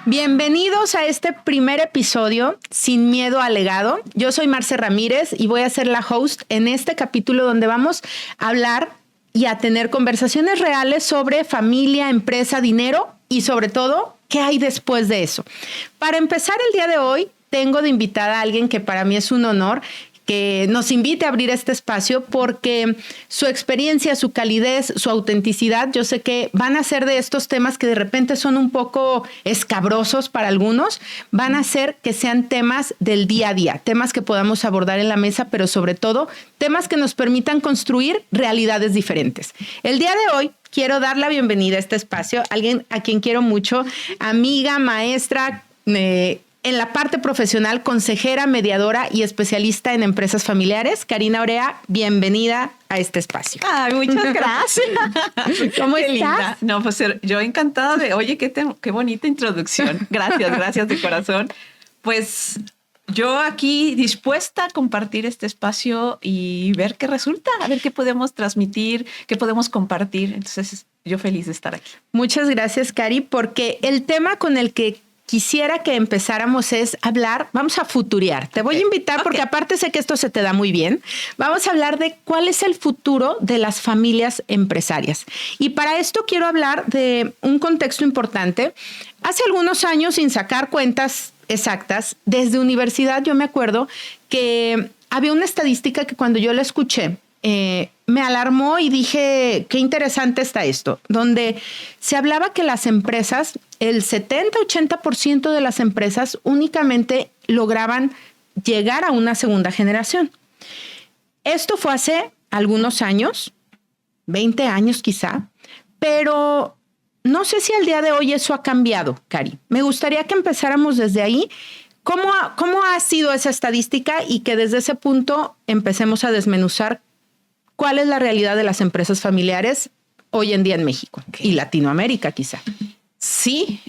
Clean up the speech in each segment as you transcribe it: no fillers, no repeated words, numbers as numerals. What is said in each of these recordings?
Bienvenidos a este primer episodio, Sin Miedo al Legado. Yo soy Marce Ramírez y voy a ser la host en este capítulo donde vamos a hablar y a tener conversaciones reales sobre familia, empresa, dinero y sobre todo, ¿qué hay después de eso? Para empezar el día de hoy, tengo de invitada a alguien que para mí es un honor que nos invite a abrir este espacio porque su experiencia, su calidez, su autenticidad, yo sé que van a ser de estos temas que de repente son un poco escabrosos para algunos, van a ser que sean temas del día a día, temas que podamos abordar en la mesa, pero sobre todo temas que nos permitan construir realidades diferentes. El día de hoy quiero dar la bienvenida a este espacio, alguien a quien quiero mucho, amiga, maestra, en la parte profesional, consejera, mediadora y especialista en empresas familiares. Karina Orea, bienvenida a este espacio. Ay, muchas gracias. ¿Cómo qué estás? Linda. No, pues yo encantada de, oye, qué bonita introducción. Gracias de corazón. Pues yo aquí dispuesta a compartir este espacio y ver qué resulta, a ver qué podemos transmitir, qué podemos compartir. Entonces, yo feliz de estar aquí. Muchas gracias, Cari, porque el tema con el que quisiera que empezáramos es hablar, vamos a futurear. Te voy a invitar porque aparte sé que esto se te da muy bien. Vamos a hablar de cuál es el futuro de las familias empresarias. Y para esto quiero hablar de un contexto importante. Hace algunos años, sin sacar cuentas exactas, desde universidad yo me acuerdo que había una estadística que cuando yo la escuché, me alarmó y dije, qué interesante está esto, donde se hablaba que las empresas, el 70-80% de las empresas únicamente lograban llegar a una segunda generación. Esto fue hace algunos años, 20 años quizá, pero no sé si al día de hoy eso ha cambiado, Cari. Me gustaría que empezáramos desde ahí. ¿Cómo ha sido esa estadística y que desde ese punto empecemos a desmenuzar cuál es la realidad de las empresas familiares hoy en día en México y Latinoamérica quizá? Sí,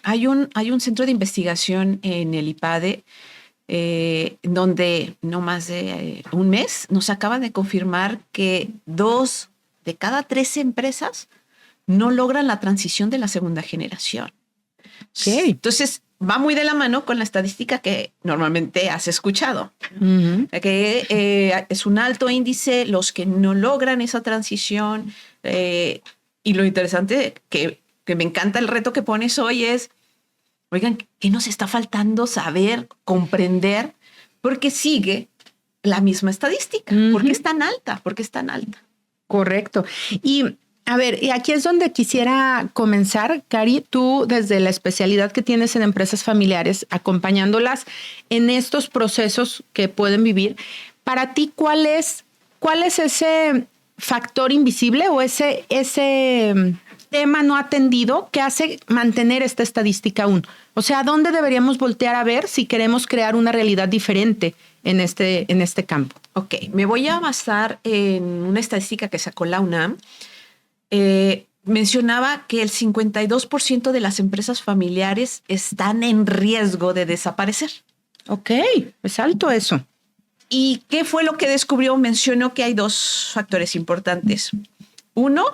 hay un centro de investigación en el IPADE donde no más de un mes nos acaban de confirmar que 2 de cada 3 empresas no logran la transición de la segunda generación. Okay. Entonces, va muy de la mano con la estadística que normalmente has escuchado, que es un alto índice los que no logran esa transición. Y lo interesante que me encanta el reto que pones hoy es, oigan, ¿qué nos está faltando saber, comprender? Porque sigue la misma estadística. ¿Por qué es tan alta? ¿Por qué es tan alta? Correcto. Y a ver, y aquí es donde quisiera comenzar, Cari, tú desde la especialidad que tienes en empresas familiares, acompañándolas en estos procesos que pueden vivir, para ti, ¿cuál es ese factor invisible o ese tema no atendido que hace mantener esta estadística aún? O sea, ¿a dónde deberíamos voltear a ver si queremos crear una realidad diferente en este campo? Ok, me voy a basar en una estadística que sacó la UNAM. Mencionaba que el 52% de las empresas familiares están en riesgo de desaparecer. Ok, es alto eso. ¿Y qué fue lo que descubrió? Mencionó que hay 2 factores importantes. Uno,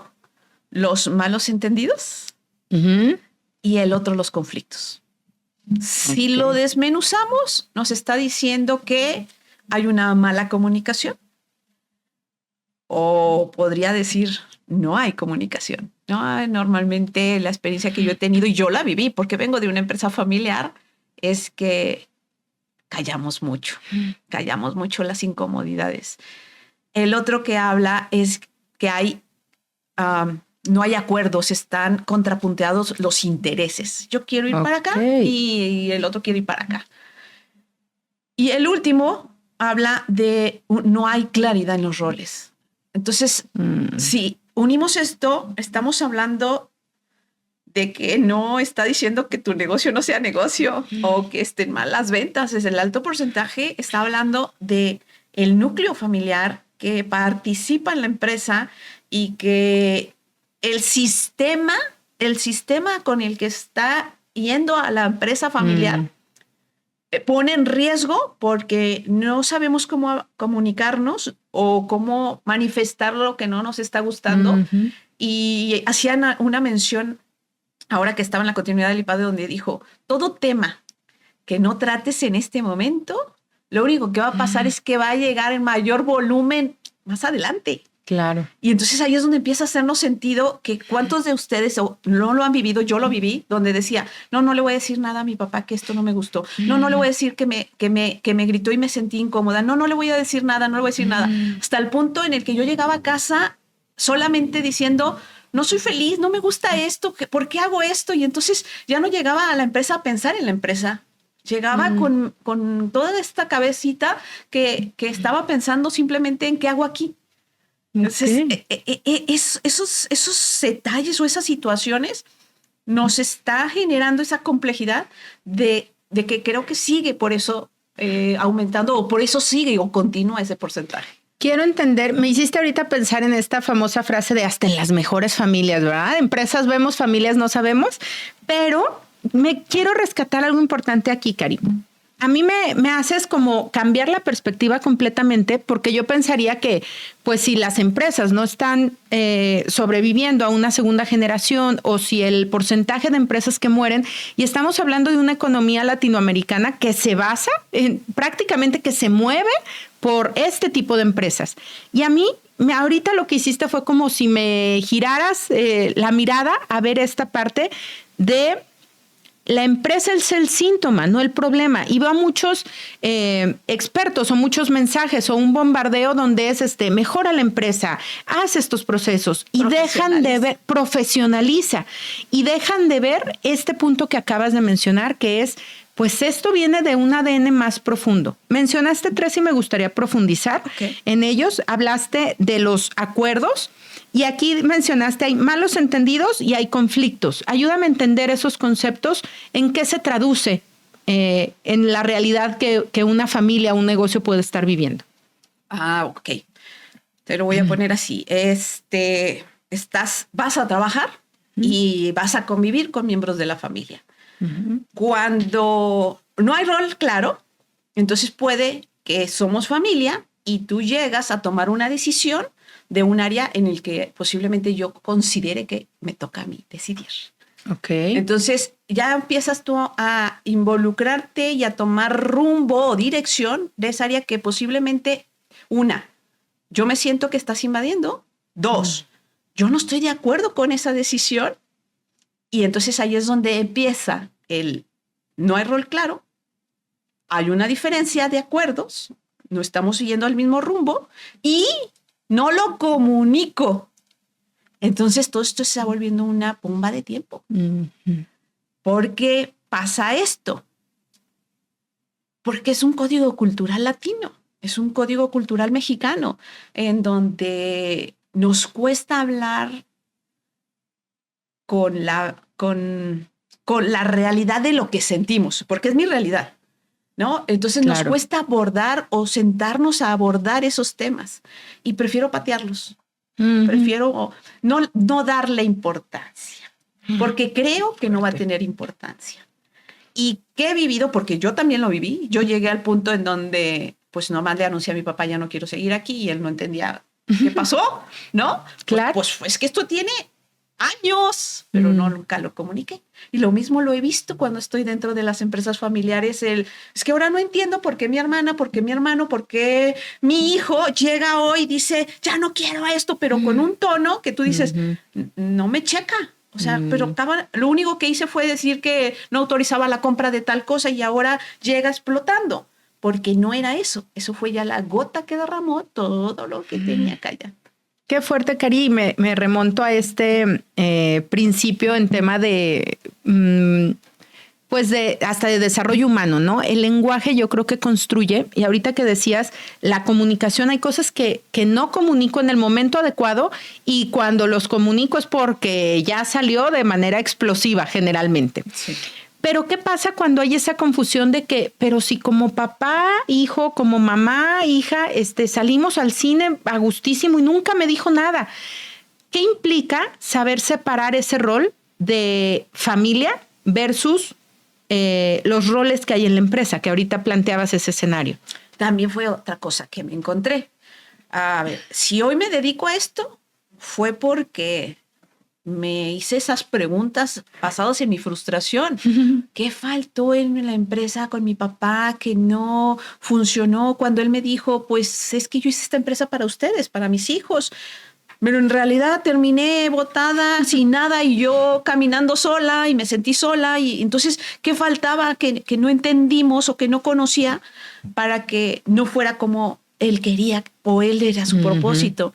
los malos entendidos y el otro, los conflictos. Si lo desmenuzamos, nos está diciendo que hay una mala comunicación. O podría decir, no hay comunicación. No, normalmente la experiencia que yo he tenido, y yo la viví porque vengo de una empresa familiar, es que callamos mucho las incomodidades. El otro que habla es que no hay acuerdos, están contrapunteados los intereses. Yo quiero ir para acá y el otro quiere ir para acá. Y el último habla de no hay claridad en los roles. Entonces, si unimos esto, estamos hablando de que no está diciendo que tu negocio no sea negocio o que estén mal las ventas. Es el alto porcentaje. Está hablando de el núcleo familiar que participa en la empresa y que el sistema con el que está yendo a la empresa familiar pone en riesgo porque no sabemos cómo comunicarnos o cómo manifestar lo que no nos está gustando. Y hacían una mención ahora que estaba en la continuidad del IPADE, donde dijo, todo tema que no trates en este momento, lo único que va a pasar es que va a llegar en mayor volumen más adelante. Claro. Y entonces ahí es donde empieza a hacernos sentido que cuántos de ustedes no lo han vivido, yo lo viví, donde decía, no le voy a decir nada a mi papá que esto no me gustó, no le voy a decir que me gritó y me sentí incómoda, no le voy a decir nada, no le voy a decir nada, hasta el punto en el que yo llegaba a casa solamente diciendo, no soy feliz, no me gusta esto, ¿por qué hago esto? Y entonces ya no llegaba a la empresa a pensar en la empresa. Llegaba con toda esta cabecita que estaba pensando simplemente en qué hago aquí. Entonces, esos detalles o esas situaciones nos está generando esa complejidad de que creo que sigue por eso aumentando o por eso sigue o continúa ese porcentaje. Quiero entender, me hiciste ahorita pensar en esta famosa frase de hasta en las mejores familias, ¿verdad? Empresas vemos, familias no sabemos, pero me quiero rescatar algo importante aquí, Karim. A mí me haces como cambiar la perspectiva completamente porque yo pensaría que pues si las empresas no están sobreviviendo a una segunda generación o si el porcentaje de empresas que mueren, y estamos hablando de una economía latinoamericana que se basa en prácticamente que se mueve por este tipo de empresas. Y a mí ahorita lo que hiciste fue como si me giraras la mirada a ver esta parte de la empresa es el síntoma, no el problema. Y va muchos expertos o muchos mensajes o un bombardeo donde es mejora la empresa, haz estos procesos y dejan de ver, profesionaliza y dejan de ver este punto que acabas de mencionar, que es, pues esto viene de un ADN más profundo. Mencionaste 3 y me gustaría profundizar en ellos. Hablaste de los acuerdos. Y aquí mencionaste, hay malos entendidos y hay conflictos. Ayúdame a entender esos conceptos, en qué se traduce en la realidad que una familia, un negocio puede estar viviendo. Ok. Te lo voy a poner así. Vas a trabajar y vas a convivir con miembros de la familia. Cuando no hay rol claro, entonces puede que somos familia y tú llegas a tomar una decisión de un área en el que posiblemente yo considere que me toca a mí decidir. Okay. Entonces ya empiezas tú a involucrarte y a tomar rumbo o dirección de esa área que posiblemente, yo me siento que estás invadiendo. 2, yo no estoy de acuerdo con esa decisión. Y entonces ahí es donde empieza no hay rol claro, hay una diferencia de acuerdos, no estamos siguiendo el mismo rumbo y no lo comunico. Entonces todo esto se está volviendo una bomba de tiempo. ¿Por qué pasa esto? Porque es un código cultural latino, es un código cultural mexicano, en donde nos cuesta hablar con la realidad de lo que sentimos, porque es mi realidad, ¿no? Entonces nos cuesta abordar o sentarnos a abordar esos temas y prefiero patearlos. Prefiero no darle importancia, porque creo que no va a tener importancia. Y que he vivido, porque yo también lo viví, yo llegué al punto en donde pues nomás le anuncié a mi papá, ya no quiero seguir aquí, y él no entendía qué pasó, ¿no? Claro. Pues es que esto tiene años, pero nunca lo comuniqué. Y lo mismo lo he visto cuando estoy dentro de las empresas familiares. Es que ahora no entiendo por qué mi hermana, por qué mi hermano, por qué mi hijo llega hoy y dice, ya no quiero esto, pero con un tono que tú dices, no me checa. O sea, pero lo único que hice fue decir que no autorizaba la compra de tal cosa y ahora llega explotando. Porque no era eso. Eso fue ya la gota que derramó todo lo que tenía callado. Qué fuerte, Cari. Me remonto a este principio en tema de, pues hasta de desarrollo humano, ¿no? El lenguaje yo creo que construye, y ahorita que decías, la comunicación, hay cosas que no comunico en el momento adecuado y cuando los comunico es porque ya salió de manera explosiva generalmente. Sí. Pero ¿qué pasa cuando hay esa confusión de que, pero si como papá, hijo, como mamá, hija, salimos al cine a gustísimo y nunca me dijo nada? ¿Qué implica saber separar ese rol de familia versus los roles que hay en la empresa? Que ahorita planteabas ese escenario. También fue otra cosa que me encontré. A ver, si hoy me dedico a esto, fue porque me hice esas preguntas basadas en mi frustración. ¿Qué faltó en la empresa con mi papá que no funcionó cuando él me dijo, pues es que yo hice esta empresa para ustedes, para mis hijos? Pero en realidad terminé botada, sin nada, y yo caminando sola y me sentí sola. Y entonces, ¿qué faltaba que no entendimos o que no conocía para que no fuera como él quería o él era su propósito?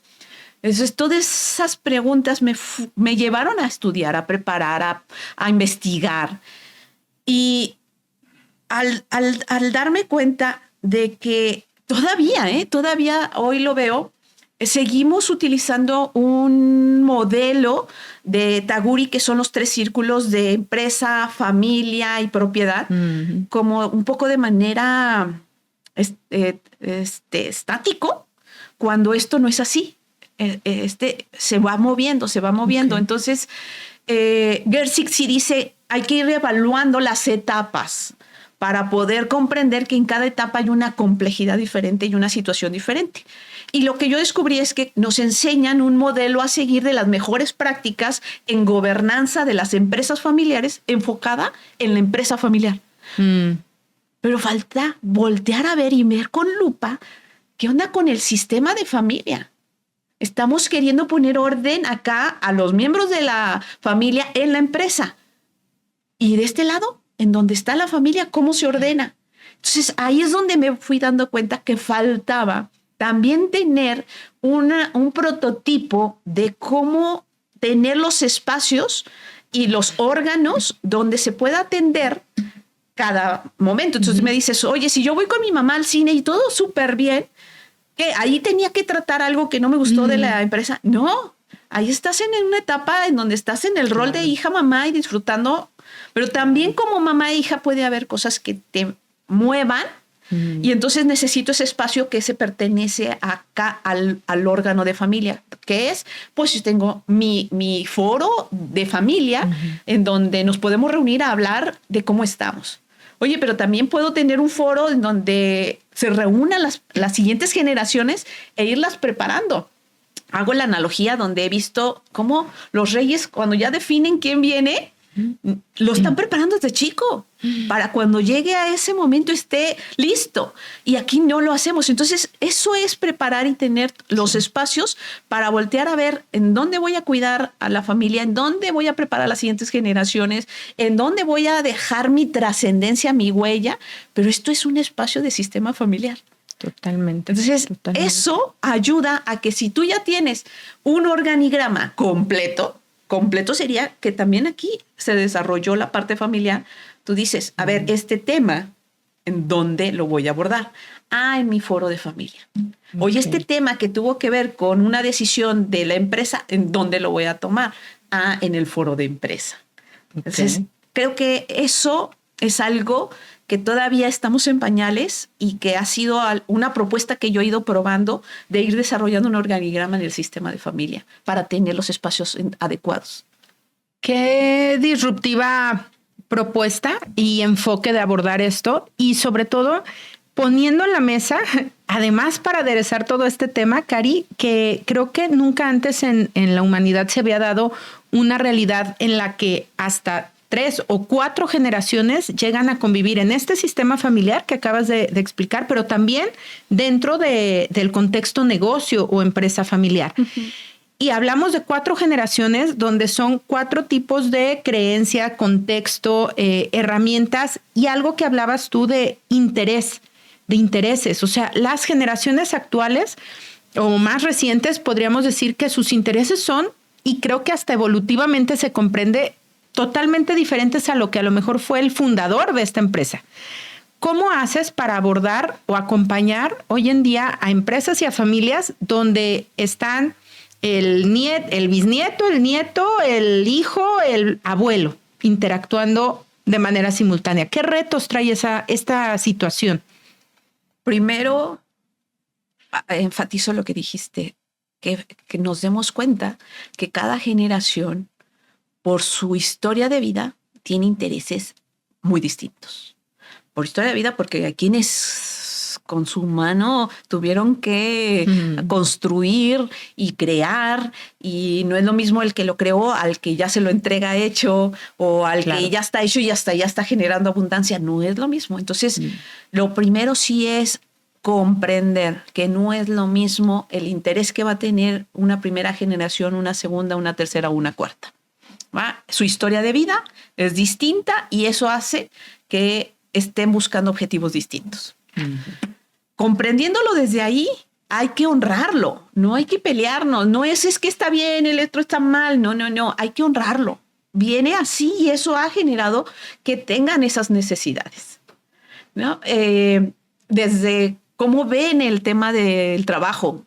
Entonces, todas esas preguntas me llevaron a estudiar, a preparar, a investigar. Y al darme cuenta de que todavía hoy lo veo, seguimos utilizando un modelo de Taguri, que son los 3 círculos de empresa, familia y propiedad, como un poco de manera estático, cuando esto no es así. Se va moviendo. Okay. Entonces, Gersig sí dice, hay que ir evaluando las etapas para poder comprender que en cada etapa hay una complejidad diferente y una situación diferente. Y lo que yo descubrí es que nos enseñan un modelo a seguir de las mejores prácticas en gobernanza de las empresas familiares enfocada en la empresa familiar. Pero falta voltear a ver y ver con lupa qué onda con el sistema de familia. Estamos queriendo poner orden acá a los miembros de la familia en la empresa. Y de este lado, en donde está la familia, ¿cómo se ordena? Entonces, ahí es donde me fui dando cuenta que faltaba también tener un prototipo de cómo tener los espacios y los órganos donde se pueda atender cada momento. Entonces me dices, oye, si yo voy con mi mamá al cine y todo súper bien, que ahí tenía que tratar algo que no me gustó de la empresa. No, ahí estás en una etapa en donde estás en el rol de hija, mamá y disfrutando, pero también como mamá e hija puede haber cosas que te muevan y entonces necesito ese espacio que se pertenece acá al órgano de familia, que es, pues yo tengo mi foro de familia en donde nos podemos reunir a hablar de cómo estamos. Oye, pero también puedo tener un foro en donde se reúnan las siguientes generaciones e irlas preparando. Hago la analogía donde he visto cómo los reyes, cuando ya definen quién viene, lo están preparando desde chico para cuando llegue a ese momento esté listo. Y aquí no lo hacemos. Entonces, eso es preparar y tener los espacios para voltear a ver en dónde voy a cuidar a la familia, en dónde voy a preparar a las siguientes generaciones, en dónde voy a dejar mi trascendencia, mi huella. Pero esto es un espacio de sistema familiar. Totalmente. Entonces, eso ayuda a que si tú ya tienes un organigrama completo sería que también aquí se desarrolló la parte familiar. Tú dices, a ver, este tema, ¿en dónde lo voy a abordar? En mi foro de familia. Oye, este tema que tuvo que ver con una decisión de la empresa, ¿en dónde lo voy a tomar? En el foro de empresa. Entonces, creo que eso es algo que todavía estamos en pañales y que ha sido una propuesta que yo he ido probando de ir desarrollando un organigrama en el sistema de familia para tener los espacios adecuados. Qué disruptiva propuesta y enfoque de abordar esto y sobre todo poniendo en la mesa, además para aderezar todo este tema, Cari, que creo que nunca antes en la humanidad se había dado una realidad en la que hasta 3 o 4 generaciones llegan a convivir en este sistema familiar que acabas de explicar, pero también dentro del contexto negocio o empresa familiar. Y hablamos de 4 generaciones donde son 4 tipos de creencia, contexto, herramientas y algo que hablabas tú de intereses. O sea, las generaciones actuales o más recientes podríamos decir que sus intereses son, y creo que hasta evolutivamente se comprende, totalmente diferentes a lo que a lo mejor fue el fundador de esta empresa. ¿Cómo haces para abordar o acompañar hoy en día a empresas y a familias donde están el bisnieto, el nieto, el hijo, el abuelo interactuando de manera simultánea? ¿Qué retos trae esta situación? Primero, enfatizo lo que dijiste, que nos demos cuenta que cada generación, por su historia de vida, tiene intereses muy distintos. Por historia de vida, porque hay quienes con su mano tuvieron que construir y crear, y no es lo mismo el que lo creó al que ya se lo entrega hecho o al que ya está hecho y ya está generando abundancia. No es lo mismo. Entonces, lo primero sí es comprender que no es lo mismo el interés que va a tener una primera generación, una segunda, una tercera o una cuarta. ¿Va? Su historia de vida es distinta y eso hace que estén buscando objetivos distintos. Comprendiéndolo desde ahí, hay que honrarlo, no hay que pelearnos, no es que está bien, el otro está mal, no, hay que honrarlo. Viene así y eso ha generado que tengan esas necesidades, ¿no? Desde cómo ven el tema del trabajo,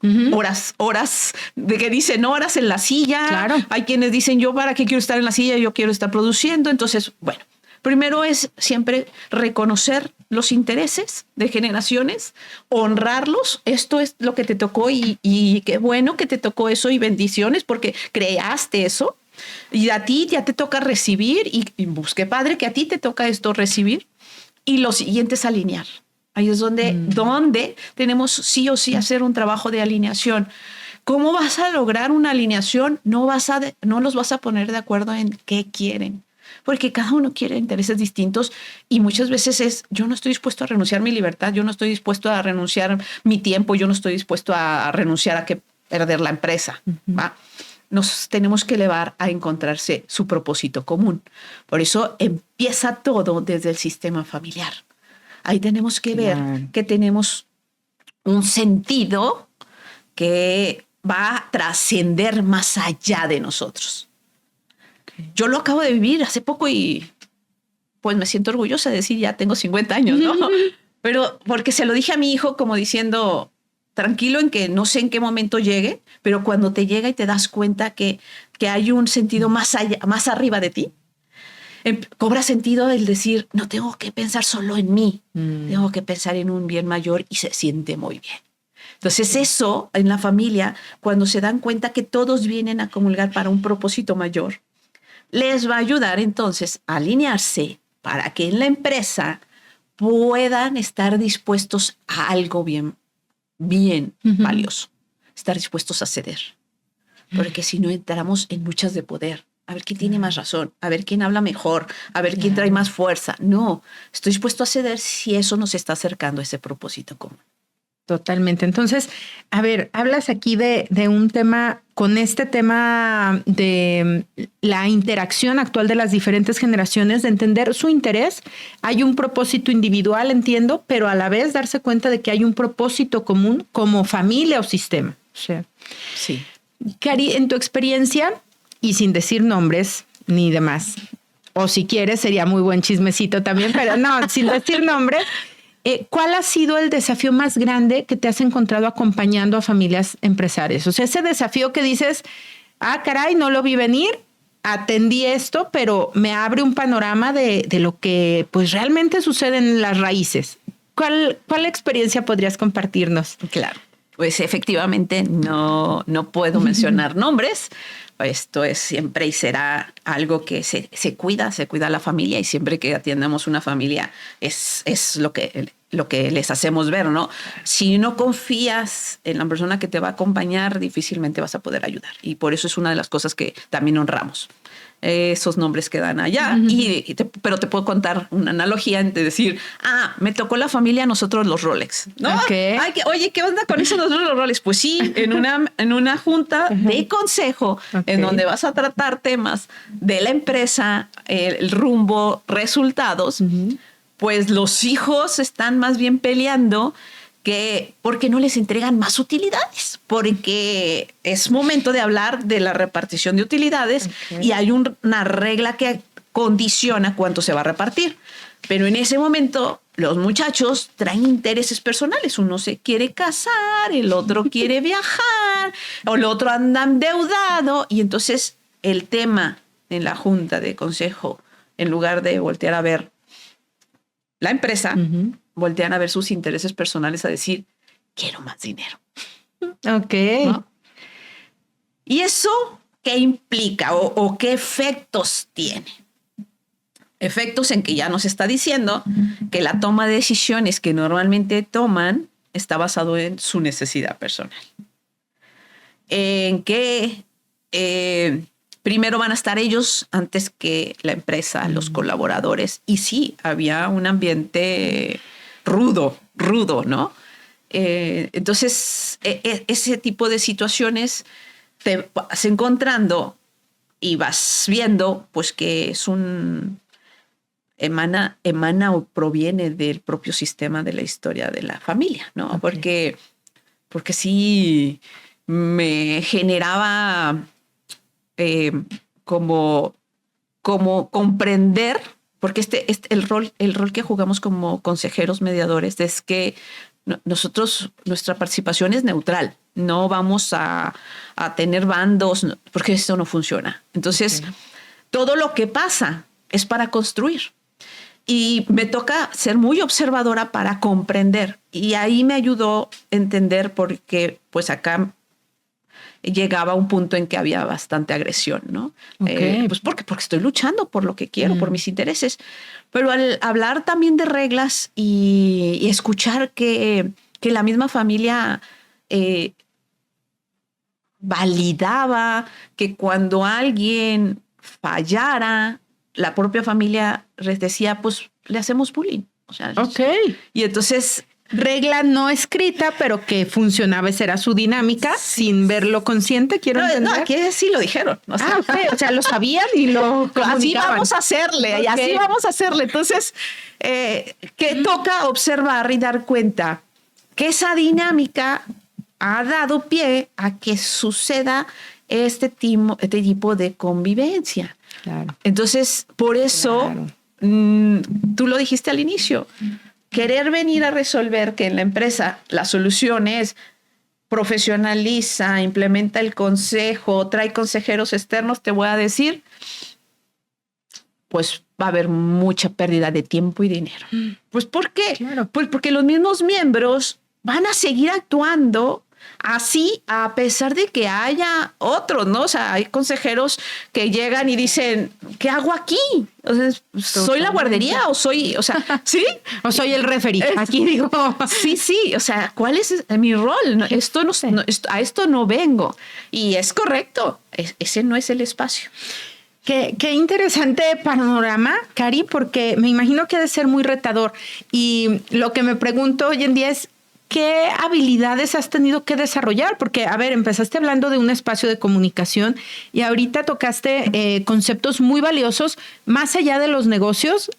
horas, de que dicen horas en la silla. Claro. Hay quienes dicen, yo para qué quiero estar en la silla, yo quiero estar produciendo. Entonces, bueno, primero es siempre reconocer los intereses de generaciones, honrarlos. Esto es lo que te tocó y qué bueno que te tocó eso y bendiciones porque creaste eso. Y a ti ya te toca recibir y qué padre que a ti te toca esto recibir. Y lo siguiente es alinear. Ahí es donde tenemos sí o sí hacer un trabajo de alineación. ¿Cómo vas a lograr una alineación? No los vas a poner de acuerdo en qué quieren, porque cada uno quiere intereses distintos y muchas veces yo no estoy dispuesto a renunciar mi libertad, yo no estoy dispuesto a renunciar mi tiempo, yo no estoy dispuesto a renunciar a perder la empresa. ¿Va? Nos tenemos que elevar a encontrarse su propósito común. Por eso empieza todo desde el sistema familiar. Ahí tenemos que ver que tenemos un sentido que va a trascender más allá de nosotros. Yo lo acabo de vivir hace poco y pues me siento orgullosa de decir ya tengo 50 años, ¿no? Pero porque se lo dije a mi hijo como diciendo, tranquilo en que no sé en qué momento llegue, pero cuando te llega y te das cuenta que hay un sentido más allá, más arriba de ti, cobra sentido el decir, no tengo que pensar solo en mí, tengo que pensar en un bien mayor y se siente muy bien. Entonces eso en la familia, cuando se dan cuenta que todos vienen a comulgar para un propósito mayor, les va a ayudar entonces a alinearse para que en la empresa puedan estar dispuestos a algo bien valioso, estar dispuestos a ceder. Porque si no entramos en luchas de poder, a ver quién tiene más razón, a ver quién habla mejor, a ver quién trae más fuerza. No, estoy dispuesto a ceder si eso nos está acercando a ese propósito común. Totalmente. Entonces, a ver, hablas aquí de un tema, con este tema de la interacción actual de las diferentes generaciones, de entender su interés. Hay un propósito individual, entiendo, pero a la vez darse cuenta de que hay un propósito común como familia o sistema. Sí. Cari, en tu experiencia, y sin decir nombres ni demás, o si quieres, sería muy buen chismecito también, pero no, sin decir nombres, ¿cuál ha sido el desafío más grande que te has encontrado acompañando a familias empresarias? O sea, ese desafío que dices, caray, no lo vi venir, atendí esto, pero me abre un panorama de lo que pues realmente sucede en las raíces. ¿Cuál experiencia podrías compartirnos? Claro. Pues efectivamente no puedo mencionar nombres. Esto es siempre y será algo que se cuida la familia y siempre que atiendamos una familia es lo que les hacemos ver, ¿no? Si no confías en la persona que te va a acompañar, difícilmente vas a poder ayudar. Y por eso es una de las cosas que también honramos. Esos nombres quedan allá, pero te puedo contar una analogía de decir, me tocó la familia a nosotros los Rolex, ¿no? Okay. Oye, ¿qué onda con esos los Rolex? Pues sí, en una junta de consejo, en donde vas a tratar temas de la empresa, el rumbo, resultados, pues los hijos están más bien peleando porque no les entregan más utilidades, porque es momento de hablar de la repartición de utilidades y hay una regla que condiciona cuánto se va a repartir. Pero en ese momento los muchachos traen intereses personales. Uno se quiere casar, el otro quiere viajar, o el otro anda endeudado. Y entonces el tema en la junta de consejo, en lugar de voltear a ver la empresa, voltean a ver sus intereses personales a decir, quiero más dinero. Ok. ¿No? ¿Y eso qué implica o qué efectos tiene? Efectos en que ya nos está diciendo que la toma de decisiones que normalmente toman está basado en su necesidad personal. En que primero van a estar ellos antes que la empresa, los colaboradores. Y sí, había un ambiente rudo, ¿no? Entonces, ese tipo de situaciones te vas encontrando y vas viendo pues que es emana o proviene del propio sistema de la historia de la familia, ¿no? Okay. Porque sí me generaba como comprender, porque el rol que jugamos como consejeros mediadores es que nuestra participación es neutral, no vamos a tener bandos, porque esto no funciona. Entonces, todo lo que pasa es para construir. Y me toca ser muy observadora para comprender. Y ahí me ayudó a entender porque pues acá llegaba un punto en que había bastante agresión, ¿no? Pues porque estoy luchando por lo que quiero, por mis intereses. Pero al hablar también de reglas y escuchar que la misma familia validaba que cuando alguien fallara, la propia familia les decía, pues le hacemos bullying. O sea, y entonces... Regla no escrita, pero que funcionaba, esa era su dinámica, sin verlo consciente, quiero entender. No, aquí sí lo dijeron. O sea, lo sabían y lo comunicaban. Así vamos a hacerle, y así vamos a hacerle. Entonces, que toca observar y dar cuenta que esa dinámica ha dado pie a que suceda este tipo de convivencia. Claro. Entonces, por eso, tú lo dijiste al inicio, querer venir a resolver que en la empresa la solución es profesionaliza, implementa el consejo, trae consejeros externos, te voy a decir, pues va a haber mucha pérdida de tiempo y dinero. Pues ¿por qué? Claro. Pues porque los mismos miembros van a seguir actuando así a pesar de que haya otros, ¿no? O sea, hay consejeros que llegan y dicen, ¿qué hago aquí? O sea, ¿soy la guardería o soy, o sea, sí? O soy el referee, aquí digo. Sí, o sea, ¿cuál es mi rol? A esto no vengo. Y es correcto, ese no es el espacio. Qué interesante panorama, Cari, porque me imagino que ha de ser muy retador. Y lo que me pregunto hoy en día es, ¿qué habilidades has tenido que desarrollar? Porque, a ver, empezaste hablando de un espacio de comunicación y ahorita tocaste conceptos muy valiosos más allá de los negocios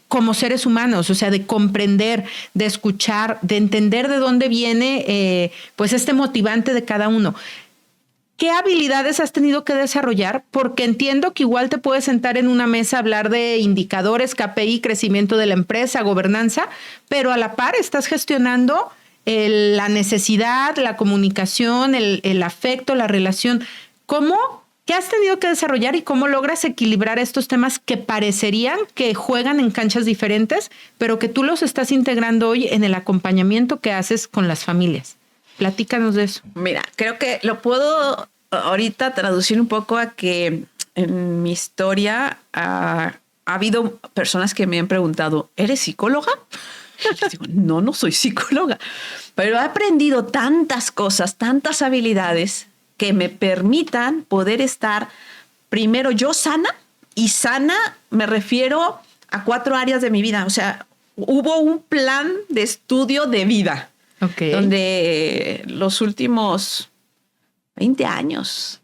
como seres humanos, o sea, de comprender, de escuchar, de entender de dónde viene pues este motivante de cada uno. ¿Qué habilidades has tenido que desarrollar? Porque entiendo que igual te puedes sentar en una mesa a hablar de indicadores, KPI, crecimiento de la empresa, gobernanza, pero a la par estás gestionando la necesidad, la comunicación, el afecto, la relación. ¿Qué has tenido que desarrollar y cómo logras equilibrar estos temas que parecerían que juegan en canchas diferentes, pero que tú los estás integrando hoy en el acompañamiento que haces con las familias? Platícanos de eso. Mira, creo que lo puedo ahorita traducir un poco a que en mi historia ha habido personas que me han preguntado, ¿eres psicóloga? Yo digo, no soy psicóloga, pero he aprendido tantas cosas, tantas habilidades que me permitan poder estar primero yo sana, y sana me refiero a 4 áreas de mi vida. O sea, hubo un plan de estudio de vida, donde los últimos 20 años,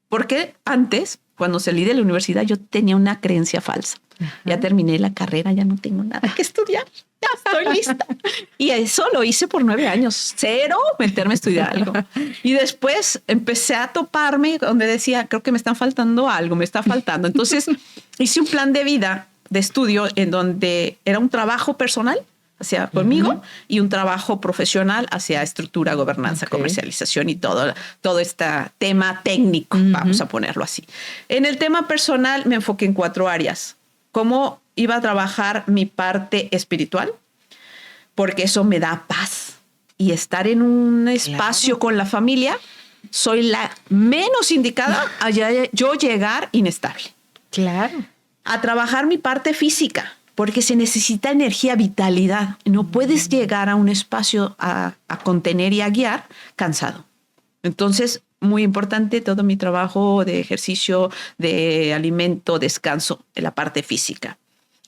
porque antes, cuando salí de la universidad, yo tenía una creencia falsa. Ya terminé la carrera, ya no tengo nada que estudiar. Ya estoy lista. Y eso lo hice por 9 años. 0 meterme a estudiar algo. Y después empecé a toparme donde decía, creo que me está faltando algo, me está faltando. Entonces hice un plan de vida, de estudio, en donde era un trabajo personal hacia conmigo y un trabajo profesional hacia estructura, gobernanza, comercialización y todo este tema técnico, vamos a ponerlo así. En el tema personal me enfoqué en 4 áreas. ¿Cómo iba a trabajar mi parte espiritual? Porque eso me da paz. Y estar en un espacio con la familia, soy la menos indicada a yo llegar inestable. Claro. A trabajar mi parte física, porque se necesita energía, vitalidad. No puedes llegar a un espacio a contener y a guiar cansado. Entonces, muy importante todo mi trabajo de ejercicio, de alimento, descanso, de la parte física.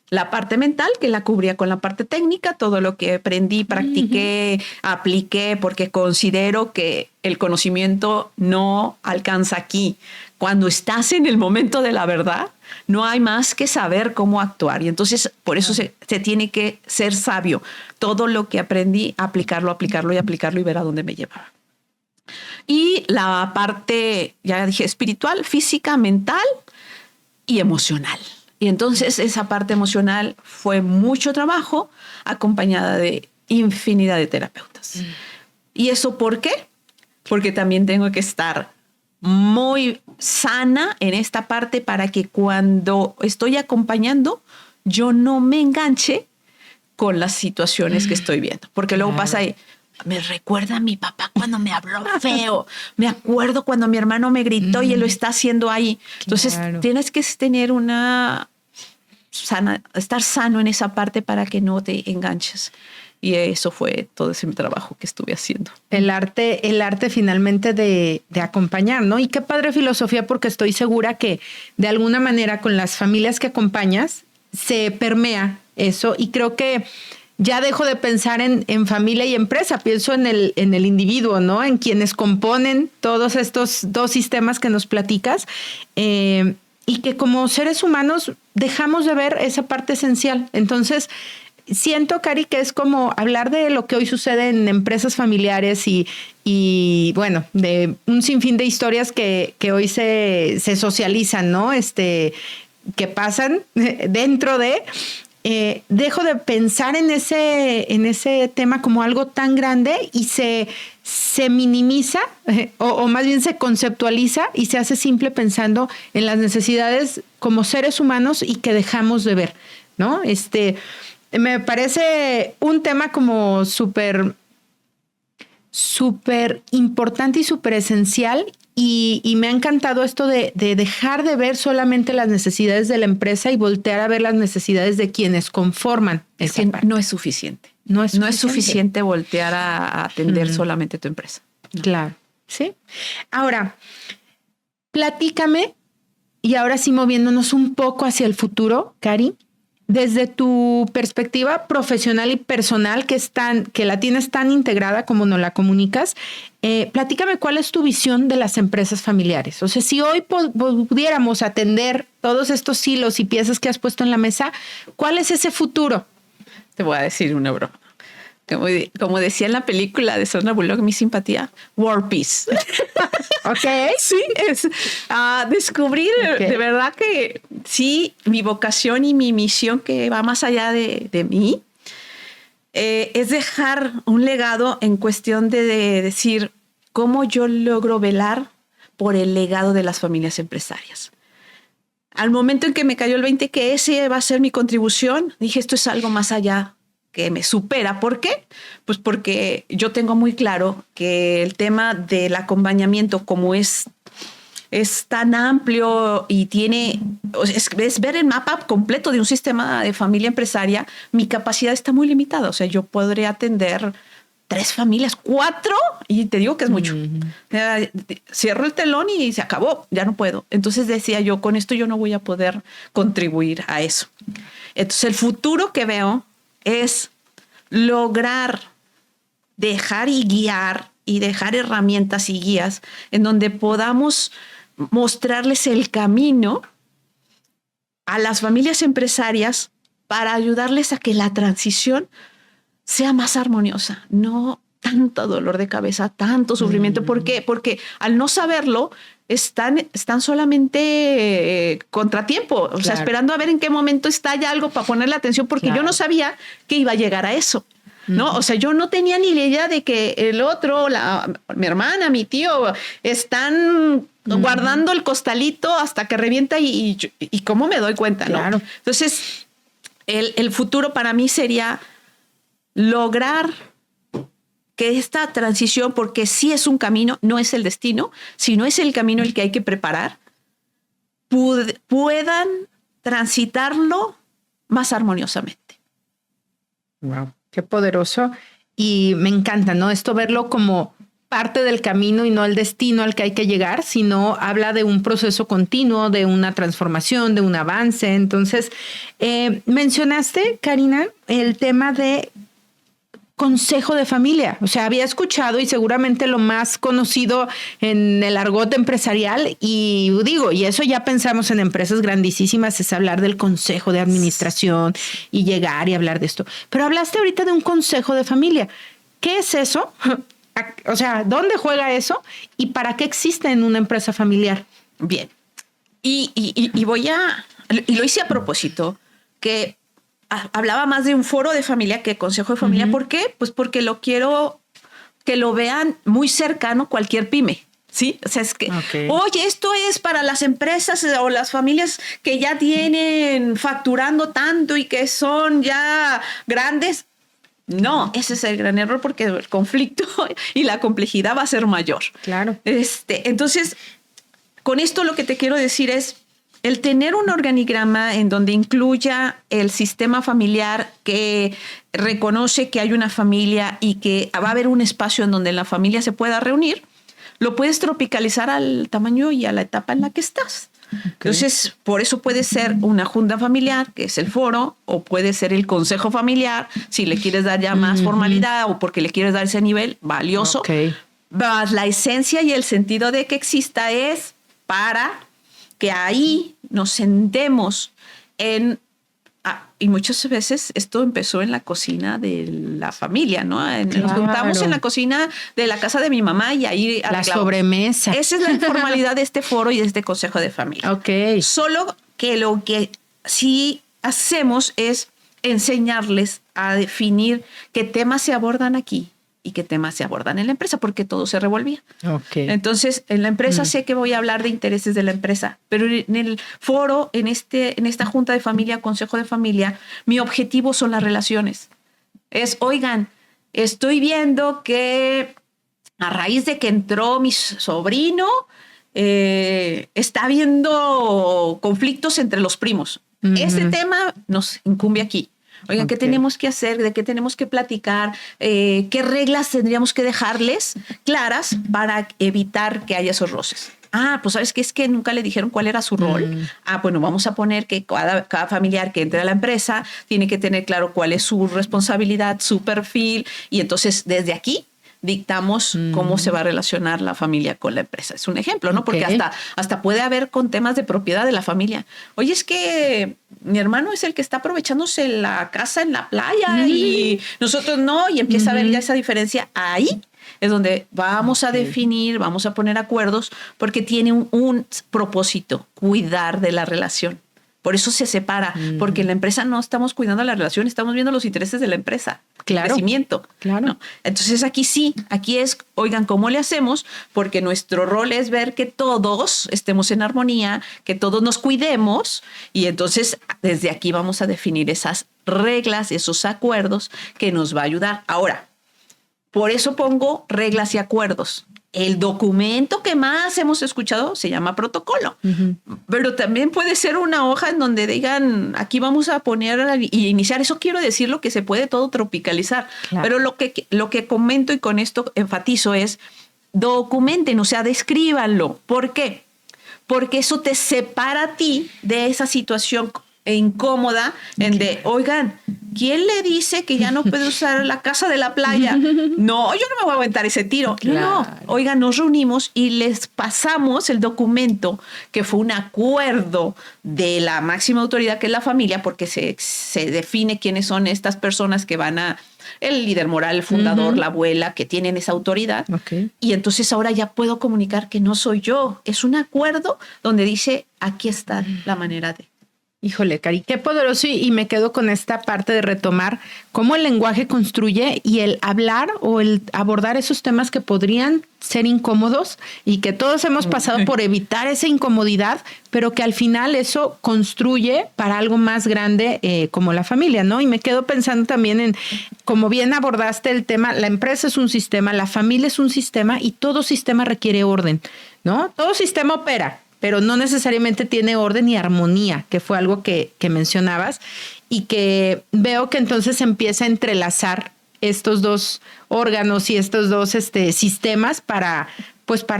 La parte mental, que la cubría con la parte técnica, todo lo que aprendí, practiqué, apliqué, porque considero que el conocimiento no alcanza aquí. Cuando estás en el momento de la verdad, no hay más que saber cómo actuar. Y entonces, por eso se tiene que ser sabio. Todo lo que aprendí, aplicarlo y ver a dónde me llevaba. Y la parte, ya dije, espiritual, física, mental y emocional. Y entonces esa parte emocional fue mucho trabajo acompañada de infinidad de terapeutas. ¿Y eso por qué? Porque también tengo que estar muy sana en esta parte para que cuando estoy acompañando yo no me enganche con las situaciones que estoy viendo. Porque luego pasa ahí, me recuerda a mi papá cuando me habló feo. Me acuerdo cuando mi hermano me gritó y él lo está haciendo ahí. Entonces tienes que tener una estar sano en esa parte para que no te enganches. Y eso fue todo ese trabajo que estuve haciendo. El arte finalmente de acompañar, ¿no? Y qué padre filosofía, porque estoy segura que de alguna manera con las familias que acompañas se permea eso. Y creo que ya dejo de pensar en familia y empresa, pienso en el individuo, ¿no? En quienes componen todos estos dos sistemas que nos platicas, y que como seres humanos dejamos de ver esa parte esencial. Entonces, siento, Cari, que es como hablar de lo que hoy sucede en empresas familiares y bueno, de un sinfín de historias que hoy se socializan, ¿no? Que pasan dentro de... dejo de pensar en ese tema como algo tan grande y se minimiza o más bien se conceptualiza y se hace simple pensando en las necesidades como seres humanos y que dejamos de ver, ¿no? Me parece un tema como súper importante y súper esencial. Y me ha encantado esto de dejar de ver solamente las necesidades de la empresa y voltear a ver las necesidades de quienes conforman esa parte. No es suficiente. No es suficiente voltear a atender solamente tu empresa. Claro, sí. Ahora, platícame, y ahora sí moviéndonos un poco hacia el futuro, Cari, desde tu perspectiva profesional y personal que la tienes tan integrada como nos la comunicas, platícame cuál es tu visión de las empresas familiares. O sea, si hoy pudiéramos atender todos estos hilos y piezas que has puesto en la mesa, ¿cuál es ese futuro? Te voy a decir una broma. Como decía en la película de Sandra Bullock, mi simpatía, War Peace. Ok. Sí, es descubrir de verdad que sí, mi vocación y mi misión que va más allá de mí, es dejar un legado en cuestión de decir cómo yo logro velar por el legado de las familias empresarias. Al momento en que me cayó el 20 que ese va a ser mi contribución, dije, esto es algo más allá que me supera. ¿Por qué? Pues porque yo tengo muy claro que el tema del acompañamiento, como es tan amplio y es ver el mapa completo de un sistema de familia empresaria, mi capacidad está muy limitada. O sea, yo podré atender 3 familias, 4, y te digo que es mucho. Cierro el telón y se acabó, ya no puedo. Entonces decía yo, con esto yo no voy a poder contribuir a eso. Entonces el futuro que veo es lograr dejar y guiar y dejar herramientas y guías en donde podamos mostrarles el camino a las familias empresarias para ayudarles a que la transición sea más armoniosa, no tanto dolor de cabeza, tanto sufrimiento. ¿Por qué? Porque al no saberlo, están solamente contratiempo, o sea, esperando a ver en qué momento estalla algo para ponerle atención, porque yo no sabía que iba a llegar a eso, ¿no? O sea, yo no tenía ni la idea de que el otro, mi hermana, mi tío, están guardando el costalito hasta que revienta y cómo me doy cuenta, ¿no? Claro. Entonces, el futuro para mí sería lograr que esta transición, porque sí es un camino, no es el destino, sino es el camino el que hay que preparar, puedan transitarlo más armoniosamente. Wow, qué poderoso. Y me encanta, ¿no? Esto verlo como parte del camino y no el destino al que hay que llegar, sino habla de un proceso continuo, de una transformación, de un avance. Entonces, mencionaste, Karina, el tema de consejo de familia. O sea, había escuchado y seguramente lo más conocido en el argot empresarial y digo, y eso ya pensamos en empresas grandísimas, es hablar del consejo de administración y llegar y hablar de esto. Pero hablaste ahorita de un consejo de familia. ¿Qué es eso? O sea, ¿dónde juega eso? ¿Y para qué existe en una empresa familiar? Bien. Y lo hice a propósito, que hablaba más de un foro de familia que consejo de familia. ¿Por qué? Pues porque lo quiero que lo vean muy cercano cualquier pyme. Sí, o sea, es que, oye, esto es para las empresas o las familias que ya tienen facturando tanto y que son ya grandes. No, ese es el gran error porque el conflicto y la complejidad va a ser mayor. Claro. Entonces, con esto lo que te quiero decir es el tener un organigrama en donde incluya el sistema familiar que reconoce que hay una familia y que va a haber un espacio en donde la familia se pueda reunir, lo puedes tropicalizar al tamaño y a la etapa en la que estás. Entonces, por eso puede ser una junta familiar, que es el foro, o puede ser el consejo familiar, si le quieres dar ya más formalidad o porque le quieres dar ese nivel valioso. Más la esencia y el sentido de que exista es para que ahí nos sentemos y muchas veces esto empezó en la cocina de la familia, ¿no? Nos juntamos en la cocina de la casa de mi mamá y ahí la sobremesa. Esa es la informalidad de este foro y de este consejo de familia. Solo que lo que sí hacemos es enseñarles a definir qué temas se abordan aquí y qué temas se abordan en la empresa, porque todo se revolvía. Entonces, en la empresa sé que voy a hablar de intereses de la empresa, pero en el foro, en esta junta de familia, consejo de familia, mi objetivo son las relaciones. Oigan, estoy viendo que a raíz de que entró mi sobrino, está habiendo conflictos entre los primos. Este tema nos incumbe aquí. Oigan, ¿qué tenemos que hacer? ¿De qué tenemos que platicar? ¿Qué reglas tendríamos que dejarles claras para evitar que haya esos roces? Pues ¿sabes qué? Es que nunca le dijeron cuál era su rol. Bueno, vamos a poner que cada familiar que entre a la empresa tiene que tener claro cuál es su responsabilidad, su perfil. Y entonces, desde aquí, dictamos cómo se va a relacionar la familia con la empresa. Es un ejemplo, ¿no? Porque hasta puede haber con temas de propiedad de la familia. Oye, es que mi hermano es el que está aprovechándose la casa en la playa y nosotros no, y empieza a haber ya esa diferencia. Ahí es donde vamos a definir, vamos a poner acuerdos, porque tiene un propósito, cuidar de la relación. Por eso se separa, porque en la empresa no estamos cuidando la relación, estamos viendo los intereses de la empresa, el crecimiento. ¿No? Entonces aquí sí, aquí es, oigan, ¿cómo le hacemos? Porque nuestro rol es ver que todos estemos en armonía, que todos nos cuidemos, y entonces desde aquí vamos a definir esas reglas, esos acuerdos que nos va a ayudar. Ahora, por eso pongo reglas y acuerdos. El documento que más hemos escuchado se llama protocolo, pero también puede ser una hoja en donde digan, aquí vamos a poner y iniciar. Eso quiero decir lo que se puede todo tropicalizar, pero lo que comento y con esto enfatizo es documenten, o sea, descríbanlo. ¿Por qué? Porque eso te separa a ti de esa situación incómoda oigan, ¿quién le dice que ya no puede usar la casa de la playa? No, yo no me voy a aventar ese tiro. No, oigan, nos reunimos y les pasamos el documento que fue un acuerdo de la máxima autoridad, que es la familia, porque se define quiénes son estas personas que van el líder moral, el fundador, la abuela, que tienen esa autoridad. Y entonces ahora ya puedo comunicar que no soy yo. Es un acuerdo donde dice, aquí está la manera de. Híjole, Cari, qué poderoso, y me quedo con esta parte de retomar cómo el lenguaje construye y el hablar o el abordar esos temas que podrían ser incómodos y que todos hemos pasado por evitar esa incomodidad, pero que al final eso construye para algo más grande como la familia, ¿no? Y me quedo pensando también en, como bien abordaste el tema, la empresa es un sistema, la familia es un sistema y todo sistema requiere orden, ¿no? Todo sistema opera. pero no necesariamente tiene orden y armonía, que fue algo que mencionabas, y que veo que entonces empieza a entrelazar estos dos órganos y estos dos sistemas para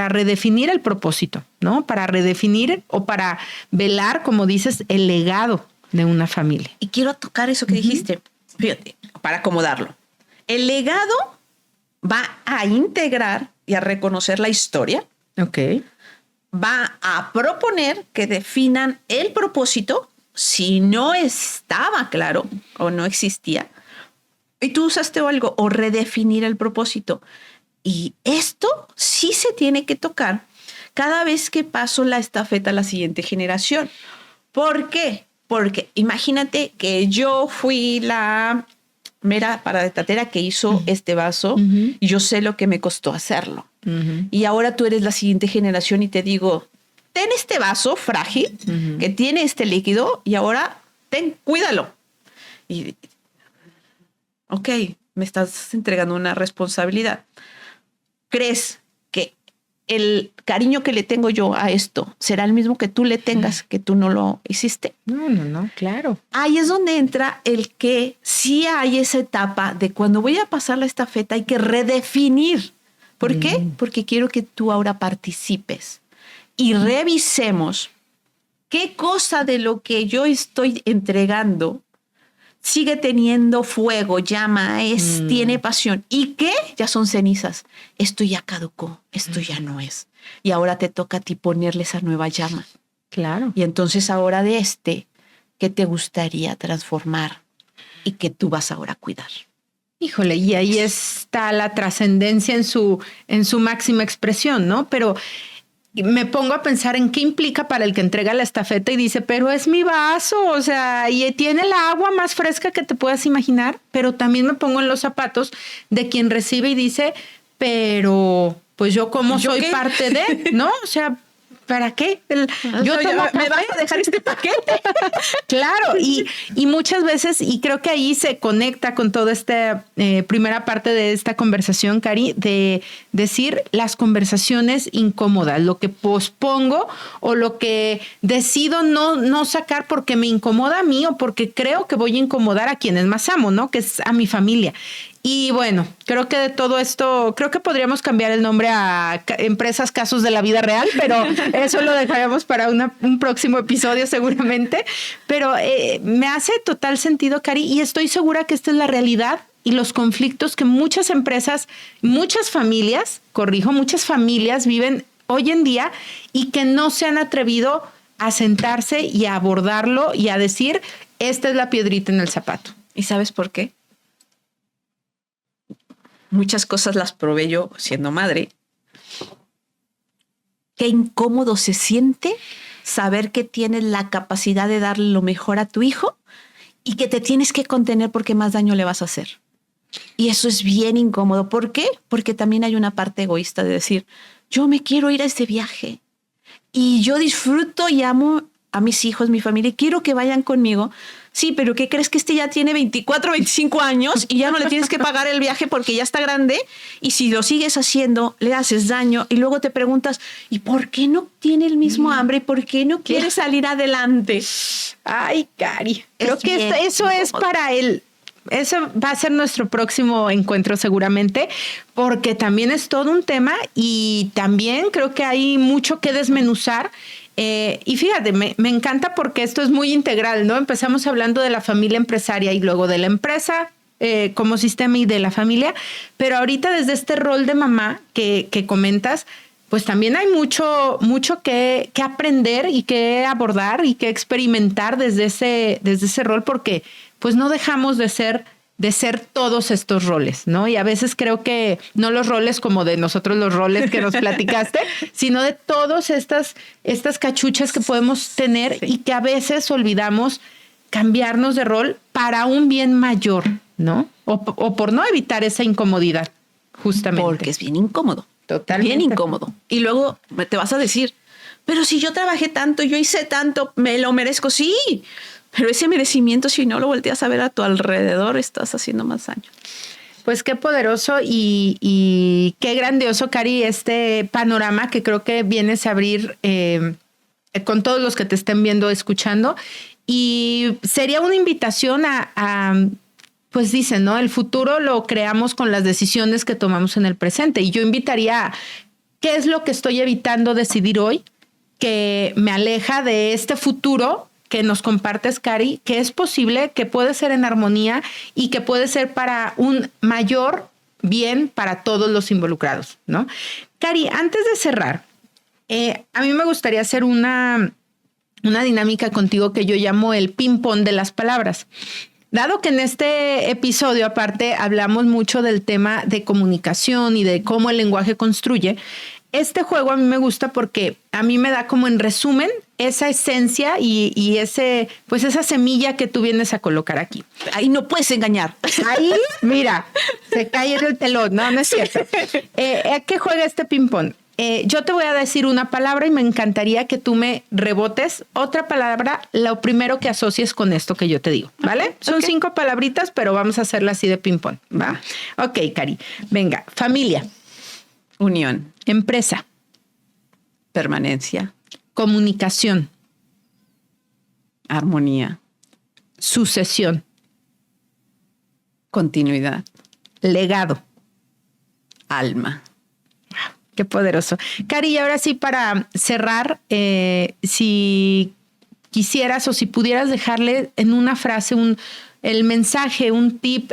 redefinir el propósito, ¿no? Para redefinir o para velar, como dices, el legado de una familia. Y quiero tocar eso que dijiste, fíjate, para acomodarlo. El legado va a integrar y a reconocer la historia. Ok. Va a proponer que definan el propósito si no estaba claro o no existía. Y tú usaste algo, o redefinir el propósito. Y esto sí se tiene que tocar cada vez que paso la estafeta a la siguiente generación. ¿Por qué? Porque imagínate que yo fui la mera paradetatera que hizo este vaso y yo sé lo que me costó hacerlo. Y ahora tú eres la siguiente generación y te digo, ten este vaso frágil que tiene este líquido y ahora cuídalo. Y, ok, me estás entregando una responsabilidad. ¿Crees que el cariño que le tengo yo a esto será el mismo que tú le tengas, que tú no lo hiciste? No, claro. Ahí es donde entra el que sí hay esa etapa de cuando voy a pasar la estafeta hay que redefinir. ¿Por qué? Porque quiero que tú ahora participes y revisemos qué cosa de lo que yo estoy entregando sigue teniendo fuego, llama, tiene pasión. ¿Y qué? Ya son cenizas. Esto ya caducó, esto ya no es. Y ahora te toca a ti ponerle esa nueva llama. Claro. Y entonces ahora de ¿qué te gustaría transformar y que tú vas ahora a cuidar? Híjole, y ahí está la trascendencia en su máxima expresión, ¿no? Pero me pongo a pensar en qué implica para el que entrega la estafeta y dice, pero es mi vaso, o sea, y tiene el agua más fresca que te puedas imaginar, pero también me pongo en los zapatos de quien recibe y dice, pero pues yo como soy parte de, ¿no? O sea, ¿para qué? Yo tomo me vas a dejar este paquete. Claro, y muchas veces, y creo que ahí se conecta con toda esta primera parte de esta conversación, Cari, de decir las conversaciones incómodas, lo que pospongo o lo que decido no sacar porque me incomoda a mí o porque creo que voy a incomodar a quienes más amo, ¿no? Que es a mi familia. Y bueno, creo que de todo esto, creo que podríamos cambiar el nombre a Empresas Casos de la Vida Real, pero eso lo dejaremos para un próximo episodio seguramente. Pero me hace total sentido, Cari, y estoy segura que esta es la realidad y los conflictos que muchas empresas, muchas familias viven hoy en día y que no se han atrevido a sentarse y a abordarlo y a decir, esta es la piedrita en el zapato. ¿Y sabes por qué? Muchas cosas las probé yo siendo madre. Qué incómodo se siente saber que tienes la capacidad de darle lo mejor a tu hijo y que te tienes que contener porque más daño le vas a hacer. Y eso es bien incómodo. ¿Por qué? Porque también hay una parte egoísta de decir, yo me quiero ir a este viaje y yo disfruto y amo a mis hijos, mi familia, y quiero que vayan conmigo. Sí, pero ¿qué crees? Que ya tiene 24, 25 años y ya no le tienes que pagar el viaje porque ya está grande, y si lo sigues haciendo, le haces daño y luego te preguntas, ¿y por qué no tiene el mismo hambre? ¿Por qué no quiere salir adelante? Ay, Cari, creo que eso es para él. Eso va a ser nuestro próximo encuentro seguramente, porque también es todo un tema y también creo que hay mucho que desmenuzar. Y fíjate, me encanta porque esto es muy integral, ¿no? Empezamos hablando de la familia empresaria y luego de la empresa como sistema y de la familia, pero ahorita desde este rol de mamá que comentas, pues también hay mucho que aprender y que abordar y que experimentar desde ese rol, porque pues no dejamos de ser todos estos roles, ¿no? Y a veces creo que no los roles como de nosotros los roles que nos platicaste, sino de todas estas cachuchas que podemos tener y que a veces olvidamos cambiarnos de rol para un bien mayor, ¿no? O por no evitar esa incomodidad, justamente. Porque es bien incómodo. Totalmente. Bien incómodo. Y luego te vas a decir, pero si yo trabajé tanto, yo hice tanto, me lo merezco. Sí, pero ese merecimiento, si no lo volteas a ver a tu alrededor, estás haciendo más daño. Pues qué poderoso y qué grandioso, Cari, este panorama que creo que vienes a abrir con todos los que te estén viendo, escuchando. Y sería una invitación pues dicen, ¿no? El futuro lo creamos con las decisiones que tomamos en el presente. Y yo invitaría a, ¿qué es lo que estoy evitando decidir hoy que me aleja de este futuro que nos compartes, Cari, que es posible, que puede ser en armonía y que puede ser para un mayor bien para todos los involucrados, ¿no? Cari, antes de cerrar, a mí me gustaría hacer una dinámica contigo que yo llamo el ping-pong de las palabras. Dado que en este episodio, aparte, hablamos mucho del tema de comunicación y de cómo el lenguaje construye, este juego a mí me gusta porque a mí me da como en resumen esa esencia y pues esa semilla que tú vienes a colocar aquí. Ahí no puedes engañar. Ahí, mira, se cae el telón. No es cierto. ¿A qué juega este ping-pong? Yo te voy a decir una palabra y me encantaría que tú me rebotes otra palabra, lo primero que asocies con esto que yo te digo, ¿vale? Okay, son 5 palabritas, pero vamos a hacerla así de ping-pong, ¿va? Ok, Cari. Venga, familia. Unión. Empresa. Permanencia. Comunicación. Armonía. Sucesión. Continuidad. Legado. Alma. Qué poderoso. Cari, y ahora sí, para cerrar, si quisieras o si pudieras dejarle en una frase el mensaje, un tip,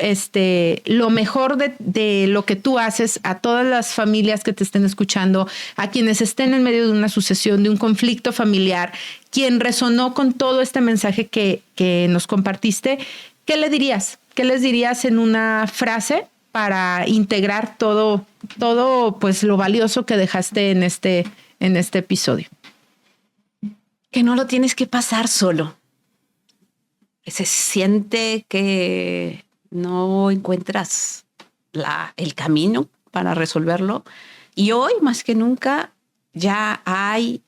lo mejor de lo que tú haces a todas las familias que te estén escuchando, a quienes estén en medio de una sucesión, de un conflicto familiar, quien resonó con todo este mensaje que nos compartiste, ¿qué le dirías? ¿Qué les dirías en una frase para integrar todo pues lo valioso que dejaste en este episodio? Que no lo tienes que pasar solo. Se siente que no encuentras el camino para resolverlo. Y hoy, más que nunca, ya hay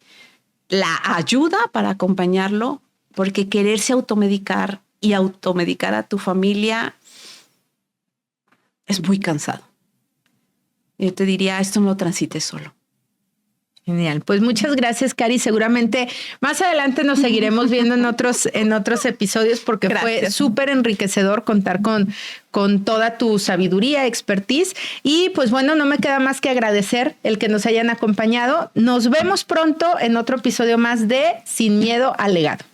la ayuda para acompañarlo, porque quererse automedicar y automedicar a tu familia es muy cansado. Yo te diría, esto no lo transites solo. Genial. Pues muchas gracias, Cari. Seguramente más adelante nos seguiremos viendo en otros episodios porque gracias. Fue súper enriquecedor contar con toda tu sabiduría, expertise. Y pues bueno, no me queda más que agradecer el que nos hayan acompañado. Nos vemos pronto en otro episodio más de Sin Miedo al Legado.